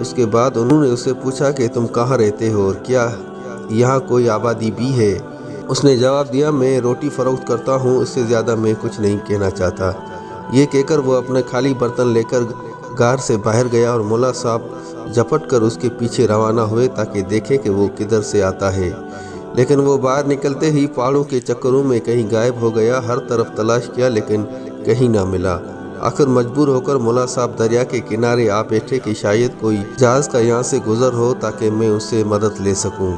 اس کے بعد انہوں نے اسے پوچھا کہ تم کہاں رہتے ہو اور کیا یہاں کوئی آبادی بھی ہے؟ اس نے جواب دیا، میں روٹی فروخت کرتا ہوں، اس سے زیادہ میں کچھ نہیں کہنا چاہتا۔ یہ کہہ کر وہ اپنے خالی برتن لے کر گھر سے باہر گیا اور ملا صاحب جھپٹ کر اس کے پیچھے روانہ ہوئے تاکہ دیکھیں کہ وہ کدھر سے آتا ہے، لیکن وہ باہر نکلتے ہی پہاڑوں کے چکروں میں کہیں غائب ہو گیا۔ ہر طرف تلاش کیا لیکن کہیں نہ ملا۔ آخر مجبور ہو کر ملا صاحب دریا کے کنارے آ بیٹھے کہ شاید کوئی جہاز کا یہاں سے گزر ہو تاکہ میں اس سے مدد لے سکوں۔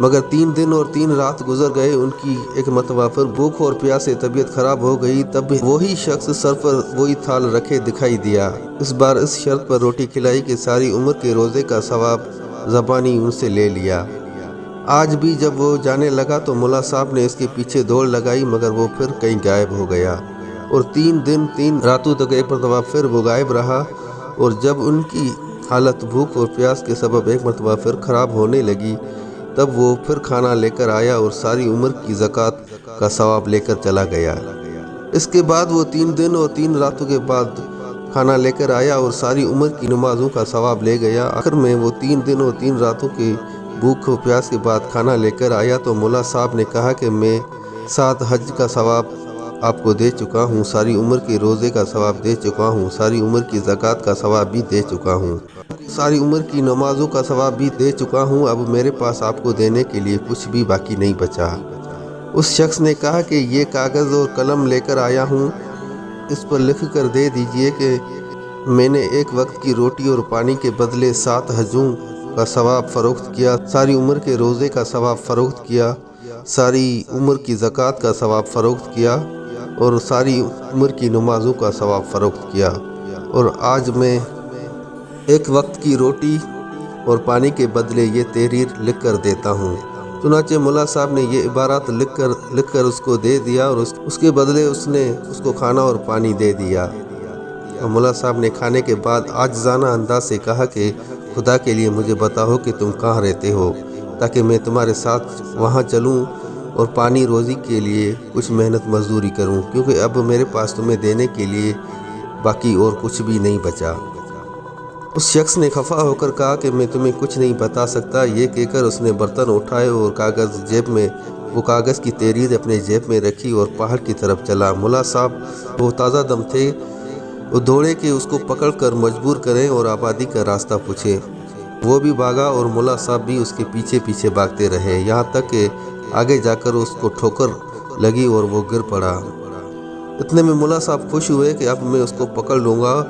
مگر 3 دن اور 3 رات گزر گئے۔ ان کی ایک مرتبہ پھر بھوک اور پیاس سے طبیعت خراب ہو گئی، تب وہی شخص سر پر وہی تھال رکھے دکھائی دیا۔ اس بار اس شرط پر روٹی کھلائی کہ ساری عمر کے روزے کا ثواب زبانی ان سے لے لیا۔ آج بھی جب وہ جانے لگا تو ملا صاحب نے اس کے پیچھے دوڑ لگائی، مگر وہ پھر کہیں غائب ہو گیا اور 3 دن 3 راتوں تک ایک مرتبہ پھر وہ غائب رہا۔ اور جب ان کی حالت بھوک اور پیاس کے سبب ایک مرتبہ پھر خراب ہونے لگی، تب وہ پھر کھانا لے کر آیا اور ساری عمر کی زکوٰۃ کا ثواب لے کر چلا گیا۔ اس کے بعد وہ 3 دن اور 3 راتوں کے بعد کھانا لے کر آیا اور ساری عمر کی نمازوں کا ثواب لے گیا۔ آخر میں وہ 3 دن اور 3 راتوں کے بھوک و پیاس کے بعد کھانا لے کر آیا تو ملا صاحب نے کہا کہ میں 7 حج کا ثواب آپ کو دے چکا ہوں، ساری عمر کے روزے کا ثواب دے چکا ہوں، ساری عمر کی زکوٰۃ کا ثواب بھی دے چکا ہوں، ساری عمر کی نمازوں کا ثواب بھی دے چکا ہوں، اب میرے پاس آپ کو دینے کے لیے کچھ بھی باقی نہیں بچا۔ اس شخص نے کہا کہ یہ کاغذ اور قلم لے کر آیا ہوں، اس پر لکھ کر دے دیجئے کہ میں نے ایک وقت کی روٹی اور پانی کے بدلے 7 حجوں کا ثواب فروخت کیا، ساری عمر کے روزے کا ثواب فروخت کیا، ساری عمر کی زکوٰۃ کا ثواب فروخت کیا اور ساری عمر کی نمازوں کا ثواب فروخت کیا، اور آج میں ایک وقت کی روٹی اور پانی کے بدلے یہ تحریر لکھ کر دیتا ہوں۔ چنانچہ ملا صاحب نے یہ عبارات لکھ کر اس کو دے دیا اور اس کے بدلے اس نے اس کو کھانا اور پانی دے دیا۔ اور ملا صاحب نے کھانے کے بعد عاجزانہ انداز سے کہا کہ خدا کے لیے مجھے بتاؤ کہ تم کہاں رہتے ہو تاکہ میں تمہارے ساتھ وہاں چلوں اور پانی روزی کے لیے کچھ محنت مزدوری کروں، کیونکہ اب میرے پاس تمہیں دینے کے لیے باقی اور کچھ بھی نہیں بچا۔ اس شخص نے خفا ہو کر کہا کہ میں تمہیں کچھ نہیں بتا سکتا۔ یہ کہہ کر اس نے برتن اٹھائے اور وہ کاغذ کی تحریر اپنے جیب میں رکھی اور پہاڑ کی طرف چلا۔ ملا صاحب وہ تازہ دم تھے، وہ دوڑے کہ اس کو پکڑ کر مجبور کریں اور آبادی کا راستہ پوچھیں۔ وہ بھی بھاگا اور ملا صاحب بھی اس کے پیچھے پیچھے بھاگتے رہے، یہاں تک کہ آگے جا کر اس کو ٹھوکر لگی اور وہ گر پڑا۔ اتنے میں ملا صاحب خوش ہوئے کہ اب میں اس کو پکڑ لوں گا،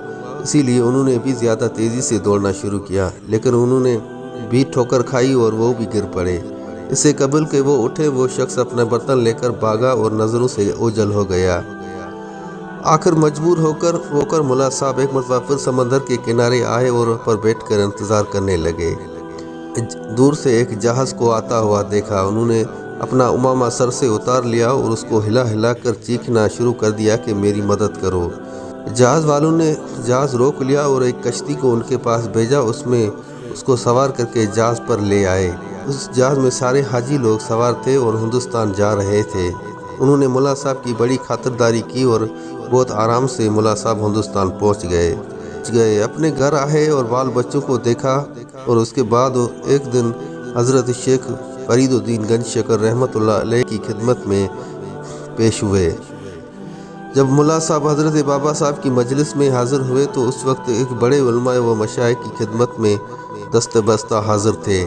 اسی لیے انہوں نے بھی زیادہ تیزی سے دوڑنا شروع کیا، لیکن انہوں نے بھی ٹھوکر کھائی اور وہ بھی گر پڑے۔ اس سے قبل کہ وہ اٹھے وہ شخص اپنا برتن لے کر بھاگا اور نظروں سے اوجھل ہو گیا۔ آخر مجبور ہو کر ملا صاحب ایک مرتبہ پھر سمندر کے کنارے آئے اور پر بیٹھ کر انتظار کرنے لگے۔ دور سے ایک جہاز کو آتا ہوا دیکھا، انہوں نے اپنا عمامہ سر سے اتار لیا اور اس کو ہلا ہلا کر چیخنا شروع کر دیا کہ میری مدد کرو۔ جہاز والوں نے جہاز روک لیا اور ایک کشتی کو ان کے پاس بھیجا، اس میں اس کو سوار کر کے جہاز پر لے آئے۔ اس جہاز میں سارے حاجی لوگ سوار تھے اور ہندوستان جا رہے تھے۔ انہوں نے ملا صاحب کی بڑی خاطرداری کی اور بہت آرام سے ملا صاحب ہندوستان پہنچ گئے، اپنے گھر آئے اور بال بچوں کو دیکھا، اور اس کے بعد ایک دن حضرت شیخ فرید الدین گنج شکر رحمۃ اللہ علیہ کی خدمت میں پیش ہوئے۔ جب ملا صاحب حضرت بابا صاحب کی مجلس میں حاضر ہوئے تو اس وقت ایک بڑے علماء و مشائخ کی خدمت میں دست بستہ حاضر تھے۔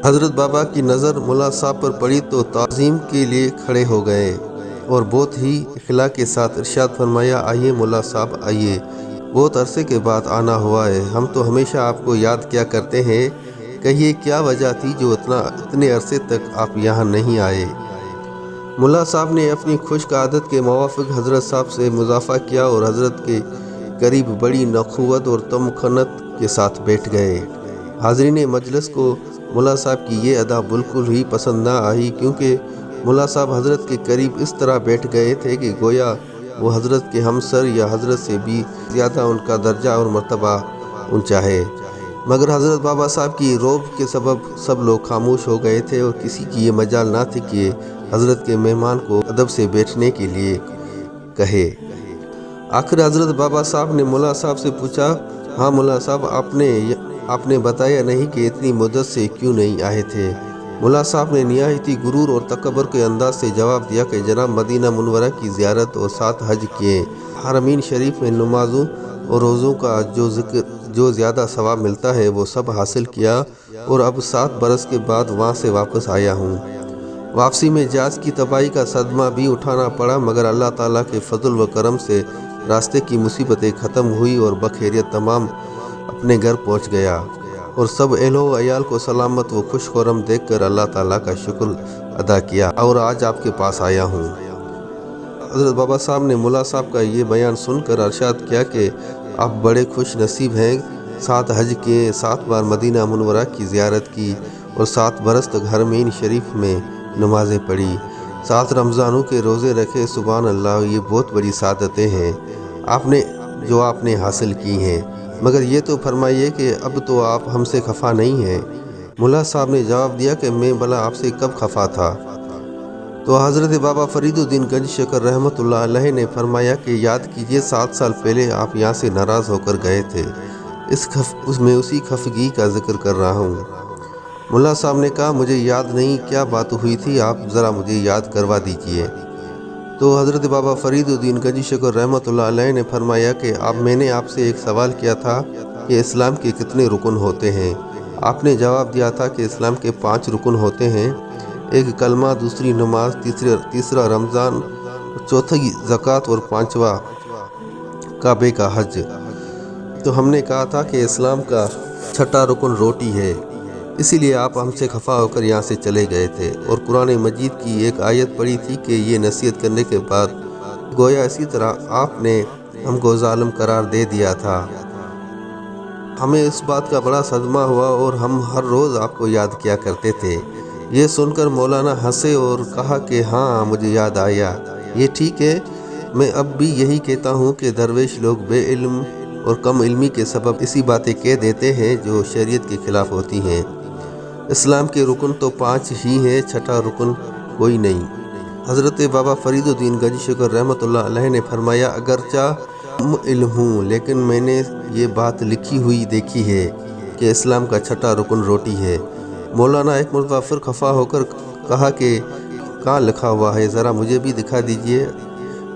حضرت بابا کی نظر ملا صاحب پر پڑی تو تعظیم کے لیے کھڑے ہو گئے اور بہت ہی اخلاق کے ساتھ ارشاد فرمایا، آئیے ملا صاحب آئیے، بہت عرصے کے بعد آنا ہوا ہے، ہم تو ہمیشہ آپ کو یاد کیا کرتے ہیں، کہیے کیا وجہ تھی جو اتنے عرصے تک آپ یہاں نہیں آئے؟ ملا صاحب نے اپنی خشک عادت کے موافق حضرت صاحب سے مضافہ کیا اور حضرت کے قریب بڑی نخوت اور تمکنت کے ساتھ بیٹھ گئے۔ حاضرین مجلس کو ملا صاحب کی یہ ادا بالکل ہی پسند نہ آئی، کیونکہ ملا صاحب حضرت کے قریب اس طرح بیٹھ گئے تھے کہ گویا وہ حضرت کے ہمسر یا حضرت سے بھی زیادہ ان کا درجہ اور مرتبہ اونچا ہے۔ مگر حضرت بابا صاحب کی روب کے سبب سب لوگ خاموش ہو گئے تھے اور کسی کی یہ مجال نہ تھی کہ حضرت کے مہمان کو ادب سے بیٹھنے کے لیے کہے۔ آخر حضرت بابا صاحب نے ملا صاحب سے پوچھا، ہاں ملا صاحب، آپ نے بتایا نہیں کہ اتنی مدت سے کیوں نہیں آئے تھے۔ ملا صاحب نے نہایتی غرور اور تکبر کے انداز سے جواب دیا کہ جناب مدینہ منورہ کی زیارت اور 7 حج کیے، حرمین شریف میں نمازوں اور روزوں کا جو زیادہ ثواب ملتا ہے وہ سب حاصل کیا، اور اب 7 برس کے بعد وہاں سے واپس آیا ہوں۔ واپسی میں جہاز کی تباہی کا صدمہ بھی اٹھانا پڑا، مگر اللہ تعالیٰ کے فضل و کرم سے راستے کی مصیبتیں ختم ہوئی اور بخیریت تمام اپنے گھر پہنچ گیا، اور سب اہل و عیال کو سلامت و خوش خرم دیکھ کر اللہ تعالیٰ کا شکر ادا کیا، اور آج آپ کے پاس آیا ہوں۔ حضرت بابا صاحب نے ملا صاحب کا یہ بیان سن کر ارشاد کیا کہ آپ بڑے خوش نصیب ہیں، 7 حج کیے، 7 بار مدینہ منورہ کی زیارت کی، اور 7 برس تک حرمین شریف میں نمازیں پڑھی، 7 رمضانوں کے روزے رکھے۔ سبحان اللہ، یہ بہت بڑی سعادتیں ہیں جو آپ نے حاصل کی ہیں، مگر یہ تو فرمائیے کہ اب تو آپ ہم سے خفا نہیں ہیں۔ ملا صاحب نے جواب دیا کہ میں بھلا آپ سے کب خفا تھا؟ تو حضرت بابا فرید الدین گنج شکر رحمۃ اللہ علیہ نے فرمایا کہ یاد کیجئے 7 سال پہلے آپ یہاں سے ناراض ہو کر گئے تھے، میں اسی خفگی کا ذکر کر رہا ہوں۔ ملا صاحب نے کہا مجھے یاد نہیں، کیا بات ہوئی تھی، آپ ذرا مجھے یاد کروا دیجئے۔ تو حضرت بابا فرید الدین گنج شکر رحمۃ اللہ علیہ نے فرمایا کہ میں نے آپ سے ایک سوال کیا تھا کہ اسلام کے کتنے رکن ہوتے ہیں؟ آپ نے جواب دیا تھا کہ اسلام کے 5 رکن ہوتے ہیں، ایک کلمہ، دوسری نماز، تیسرا رمضان، چوتھی زکوٰۃ، اور 5واں کعبے کا حج۔ تو ہم نے کہا تھا کہ اسلام کا 6واں رکن روٹی ہے، اسی لیے آپ ہم سے خفا ہو کر یہاں سے چلے گئے تھے، اور قرآن مجید کی ایک آیت پڑھی تھی کہ یہ نصیحت کرنے کے بعد گویا اسی طرح آپ نے ہم کو ظالم قرار دے دیا تھا۔ ہمیں اس بات کا بڑا صدمہ ہوا، اور ہم ہر روز آپ کو یاد کیا کرتے تھے۔ یہ سن کر مولانا ہنسے اور کہا کہ ہاں مجھے یاد آیا، یہ ٹھیک ہے، میں اب بھی یہی کہتا ہوں کہ درویش لوگ بے علم اور کم علمی کے سبب ایسی باتیں کہہ دیتے ہیں جو شریعت کے خلاف ہوتی ہیں۔ اسلام کے رکن تو 5 ہی ہیں، 6واں رکن کوئی نہیں۔ حضرت بابا فرید الدین گنج شکر رحمۃ اللہ علیہ نے فرمایا اگرچہ کم علم ہوں، لیکن میں نے یہ بات لکھی ہوئی دیکھی ہے کہ اسلام کا 6واں رکن روٹی ہے۔ مولانا ایک مرتبہ پھر خفا ہو کر کہا کہ کہاں لکھا ہوا ہے، ذرا مجھے بھی دکھا دیجئے۔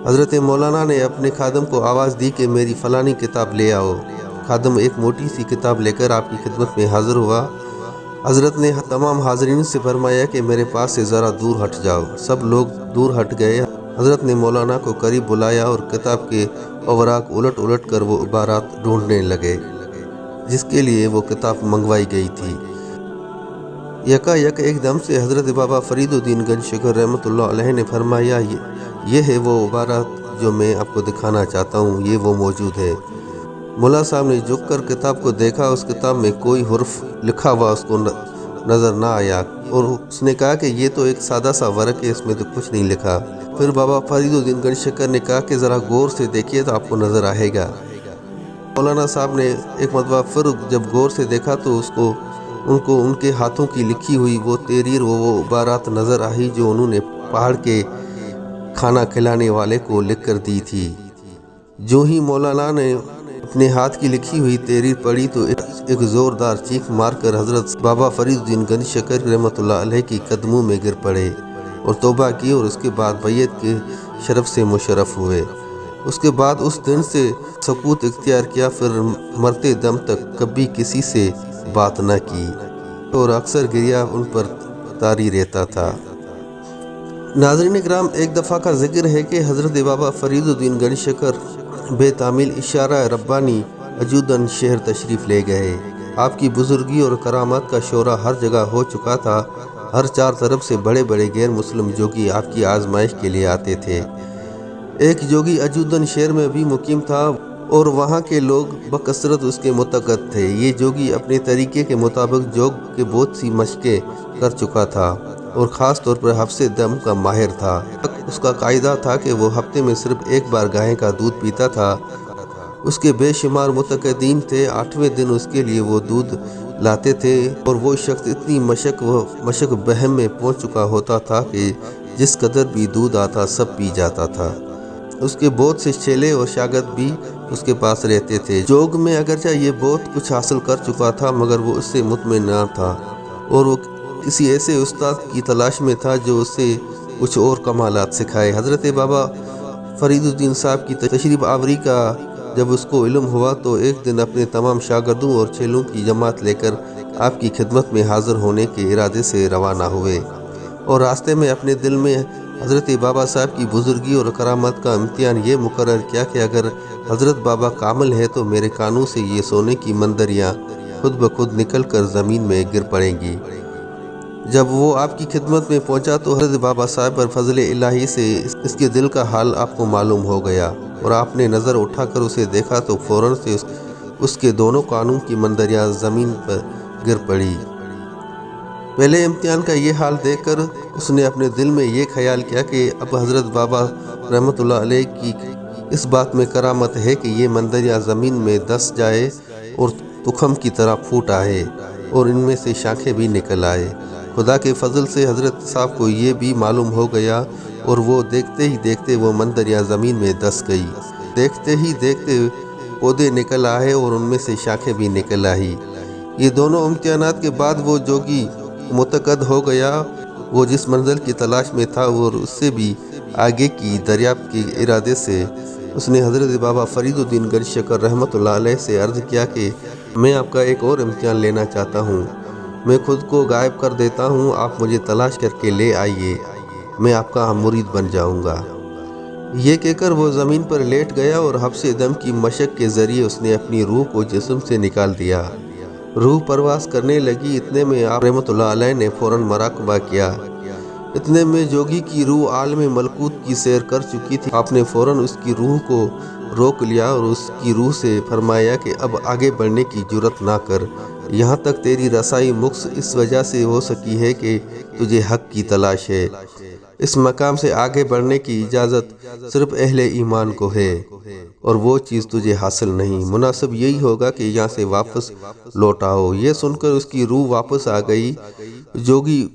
حضرت مولانا نے اپنے خادم کو آواز دی کہ میری فلانی کتاب لے آؤ۔ خادم ایک موٹی سی کتاب لے کر آپ کی خدمت میں حاضر ہوا۔ حضرت نے تمام حاضرین سے فرمایا کہ میرے پاس سے ذرا دور ہٹ جاؤ۔ سب لوگ دور ہٹ گئے۔ حضرت نے مولانا کو قریب بلایا اور کتاب کے اوراق الٹ الٹ کر وہ عبارات ڈھونڈنے لگے جس کے لیے وہ کتاب منگوائی گئی تھی۔ یکا یک ایک دم سے حضرت بابا فرید الدین گنج شکر رحمۃ اللہ علیہ نے فرمایا یہ ہے وہ عبارات جو میں آپ کو دکھانا چاہتا ہوں، یہ وہ موجود ہے۔ ملا صاحب نے جھک کر کتاب کو دیکھا، اس کتاب میں کوئی حرف لکھا ہوا اس کو نظر نہ آیا، اور اس نے کہا کہ یہ تو ایک سادہ سا ورق ہے، اس میں تو کچھ نہیں لکھا۔ پھر بابا فرید الدین گنج شکر نے کہا کہ ذرا غور سے دیکھیے تو آپ کو نظر آئے گا۔ مولانا صاحب نے ایک مرتبہ پھر جب غور سے دیکھا تو ان کے ہاتھوں کی لکھی ہوئی وہ تحریر وہ عبارات نظر آئی جو انہوں نے پہاڑ کے کھانا کھلانے والے کو لکھ کر دی تھی۔ جو ہی مولانا نے اپنے ہاتھ کی لکھی ہوئی تحریر پڑھی تو ایک زوردار چیخ مار کر حضرت بابا فرید الدین گنج شکر رحمۃ اللہ علیہ کی قدموں میں گر پڑے اور توبہ کی، اور اس کے بعد بیعت کے شرف سے مشرف ہوئے۔ اس کے بعد اس دن سے سکوت اختیار کیا، پھر مرتے دم تک کبھی کسی سے بات نہ کی، اور اکثر گریہ ان پر طاری رہتا تھا۔ ناظرین کرام، ایک دفعہ کا ذکر ہے کہ حضرت بابا فرید الدین گنج شکر بے تعمیل اشارہ ربانی عجودن شہر تشریف لے گئے۔ آپ کی بزرگی اور کرامات کا شعرہ ہر جگہ ہو چکا تھا، ہر 4 طرف سے بڑے بڑے غیر مسلم جوگی آپ کی آزمائش کے لیے آتے تھے۔ ایک جوگی عجودن شہر میں بھی مقیم تھا، اور وہاں کے لوگ بکثرت اس کے متقد تھے۔ یہ جوگی اپنے طریقے کے مطابق جوگ کے بہت سی مشقیں کر چکا تھا، اور خاص طور پر حبس دم کا ماہر تھا۔ اس کا قاعدہ تھا کہ وہ ہفتے میں صرف ایک بار گائے کا دودھ پیتا تھا۔ اس کے بے شمار متقدین تھے، 8ویں دن اس کے لیے وہ دودھ لاتے تھے، اور وہ شخص اتنی مشق بہم میں پہنچ چکا ہوتا تھا کہ جس قدر بھی دودھ آتا سب پی جاتا تھا۔ اس کے بہت سے چیلے اور شاگرد بھی اس کے پاس رہتے تھے۔ جوگ میں اگرچہ یہ بہت کچھ حاصل کر چکا تھا مگر وہ اس سے مطمئن نہ تھا اور وہ کسی ایسے استاد کی تلاش میں تھا جو اسے کچھ اور کمالات سکھائے۔ حضرت بابا فرید الدین صاحب کی تشریف آوری کا جب اس کو علم ہوا تو ایک دن اپنے تمام شاگردوں اور چیلوں کی جماعت لے کر آپ کی خدمت میں حاضر ہونے کے ارادے سے روانہ ہوئے اور راستے میں اپنے دل میں حضرت بابا صاحب کی بزرگی اور کرامت کا امتحان یہ مقرر کیا کہ اگر حضرت بابا کامل ہے تو میرے کانوں سے یہ سونے کی مندریاں خود بخود نکل کر زمین میں گر پڑیں گی۔ جب وہ آپ کی خدمت میں پہنچا تو حضرت بابا صاحب پر فضل الہی سے اس کے دل کا حال آپ کو معلوم ہو گیا اور آپ نے نظر اٹھا کر اسے دیکھا تو فوراً سے اس کے دونوں کانوں کی مندریاں زمین پر گر پڑی۔ پہلے امتحان کا یہ حال دیکھ کر اس نے اپنے دل میں یہ خیال کیا کہ اب حضرت بابا رحمۃ اللہ علیہ کی اس بات میں کرامت ہے کہ یہ مندریاں زمین میں دس جائے اور تخم کی طرح پھوٹ آئے اور ان میں سے شاخیں بھی نکل آئے۔ خدا کے فضل سے حضرت صاحب کو یہ بھی معلوم ہو گیا اور وہ دیکھتے ہی دیکھتے وہ مندریاں زمین میں دس گئی۔ دیکھتے ہی دیکھتے پودے نکل آئے اور ان میں سے شاخیں بھی نکل آئی۔ یہ دونوں امتحانات کے بعد وہ جوگی متقد ہو گیا۔ وہ جس منزل کی تلاش میں تھا اور اس سے بھی آگے کی دریافت کے ارادے سے اس نے حضرت بابا فرید الدین گنج شکر رحمۃ اللہ علیہ سے عرض کیا کہ میں آپ کا ایک اور امتحان لینا چاہتا ہوں، میں خود کو غائب کر دیتا ہوں، آپ مجھے تلاش کر کے لے آئیے، میں آپ کا مرید بن جاؤں گا۔ یہ کہہ کر وہ زمین پر لیٹ گیا اور حبس دم کی مشق کے ذریعے اس نے اپنی روح کو جسم سے نکال دیا۔ روح پرواز کرنے لگی، اتنے میں آپ رحمۃ اللہ علیہ نے فوراً مراقبہ کیا۔ اتنے میں جوگی کی روح عالم ملکوت کی سیر کر چکی تھی۔ آپ نے فوراً اس کی روح کو روک لیا اور اس کی روح سے فرمایا کہ اب آگے بڑھنے کی جرات نہ کر، یہاں تک تیری رسائی مخص اس وجہ سے ہو سکی ہے کہ تجھے حق کی تلاش ہے۔ اس مقام سے آگے بڑھنے کی اجازت صرف اہل ایمان کو ہے اور وہ چیز تجھے حاصل نہیں، مناسب یہی ہوگا کہ یہاں سے واپس لوٹ آؤ۔ یہ سن کر اس کی روح واپس آ گئی۔ جوگی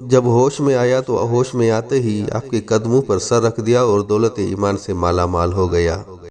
جب ہوش میں آیا تو ہوش میں آتے ہی آپ کے قدموں پر سر رکھ دیا اور دولت ایمان سے مالا مال ہو گیا۔